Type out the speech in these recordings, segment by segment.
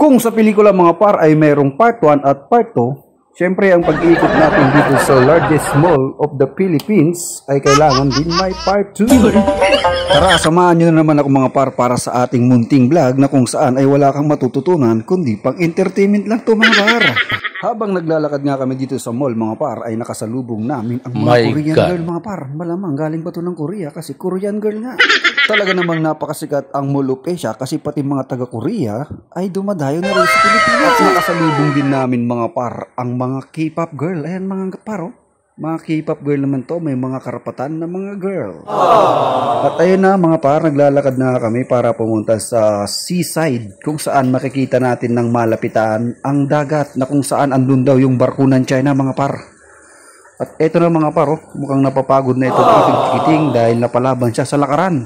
Kung sa pelikula mga par ay mayroong part 1 at part 2, syempre ang pag-iikot natin dito sa largest mall of the Philippines ay kailangan din may part 2. Tara, samahan nyo na naman ako mga par para sa ating munting vlog na kung saan ay wala kang matututunan kundi pang entertainment lang to mga par. Habang naglalakad nga kami dito sa mall mga par ay nakasalubong namin ang mga Korean girl mga par. Malamang galing ba to ng Korea kasi Korean girl nga. Talaga namang napakasikat ang Mall of Asia kasi pati mga taga-Korea ay dumadayo na rin sa Pilipinas. Nakasalubong din namin mga par ang mga K-pop girl. Ayan mga par oh. Mga K-pop girl naman to, may mga karapatan na mga girl. At ayun na mga par, naglalakad na kami para pumunta sa seaside kung saan makikita natin ng malapitan ang dagat na kung saan andun daw yung barko ng China mga par. At eto na mga par oh, mukhang napapagod na ito ng aking chikiting dahil napalaban siya sa lakaran.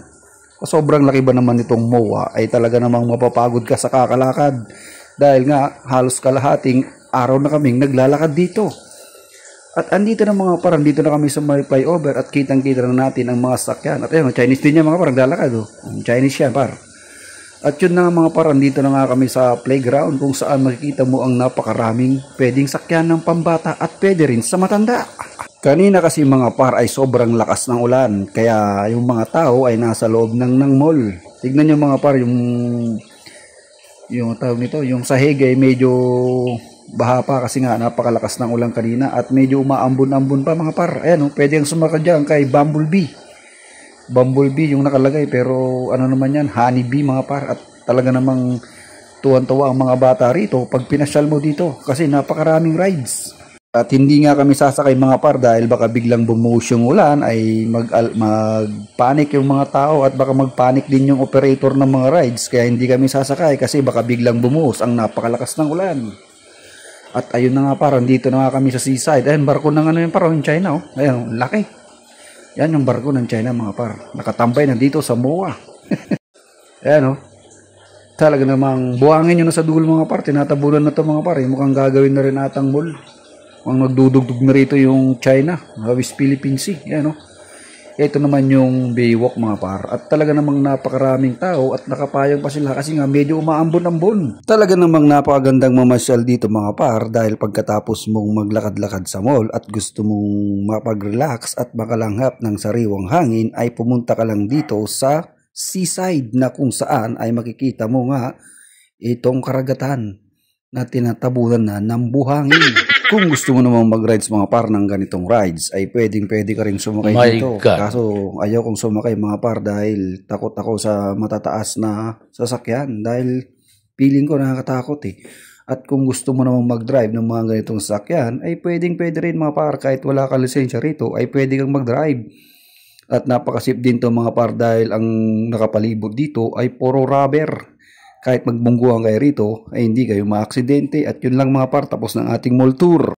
Sobrang laki ba naman itong MOA ay talaga namang mapapagod ka sa kakalakad dahil nga halos kalahating araw na kaming naglalakad dito. At andito na mga par, dito na kami sa may flyover at kitang-kita na natin ang mga sakyan. At ayun, Chinese din yan mga par, naglalakad oh. Chinese yan par. At yun na mga par, andito na nga kami sa playground kung saan makikita mo ang napakaraming pwedeng sakyan ng pambata at pwede rin sa matanda. Kanina kasi mga par ay sobrang lakas ng ulan kaya yung mga tao ay nasa loob ng mall. Tignan nyo mga par yung tawag nito, yung sahig ay medyo baha pa kasi nga napakalakas ng ulan kanina at medyo umaambon-ambon pa mga par. Ayan oh, pwede ang sumakad dyan kay Bumblebee. Bumblebee yung nakalagay pero ano naman yan, Honeybee mga par. At talaga namang tuwan-tuwa ang mga bata rito pag pinasyal mo dito kasi napakaraming rides. At hindi nga kami sasakay mga par dahil baka biglang bumuhos yung ulan ay magpanic yung mga tao at baka magpanic din yung operator ng mga rides. Kaya hindi kami sasakay kasi baka biglang bumuhos ang napakalakas ng ulan. At ayun na nga par, dito na nga kami sa seaside. Ayun, barko ng ano yung par, yung China oh. Ayun, laki. Yan yung barko ng China mga par. Nakatambay na dito sa MOA. Ayan oh. Talaga namang buhangin nyo na sa dulo mga par. Tinatabunan na to mga par. Mukhang gagawin na rin atang mall. Ang nagdudugtog na rito yung China, West Philippine Sea. Yan, no? Ito naman yung Baywalk mga par. At talaga namang napakaraming tao at nakapayang pa sila kasi nga medyo umaambon-ambon. Talaga namang napakagandang mamasyal dito mga par dahil pagkatapos mong maglakad-lakad sa mall at gusto mong mapag-relax at makalanghap ng sariwang hangin ay pumunta ka lang dito sa seaside na kung saan ay makikita mo nga itong karagatan na tinatabunan na ng buhangin. Kung gusto mo namang mag-rides mga par ng ganitong rides ay pwede ka rin sumakay dito. Kaso ayaw kong sumakay mga par dahil takot ako sa matataas na sasakyan dahil feeling ko nakakatakot eh. At kung gusto mo namang mag-drive ng mga ganitong sasakyan ay pwede rin mga par kahit wala ka lisensya rito ay pwede kang mag-drive. At napakasip din to mga par dahil ang nakapalibot dito ay puro rubber. Kahit magbungguhan kayo rito, ay hindi kayo maaksidente. At yun lang mga par, tapos ng ating mall tour.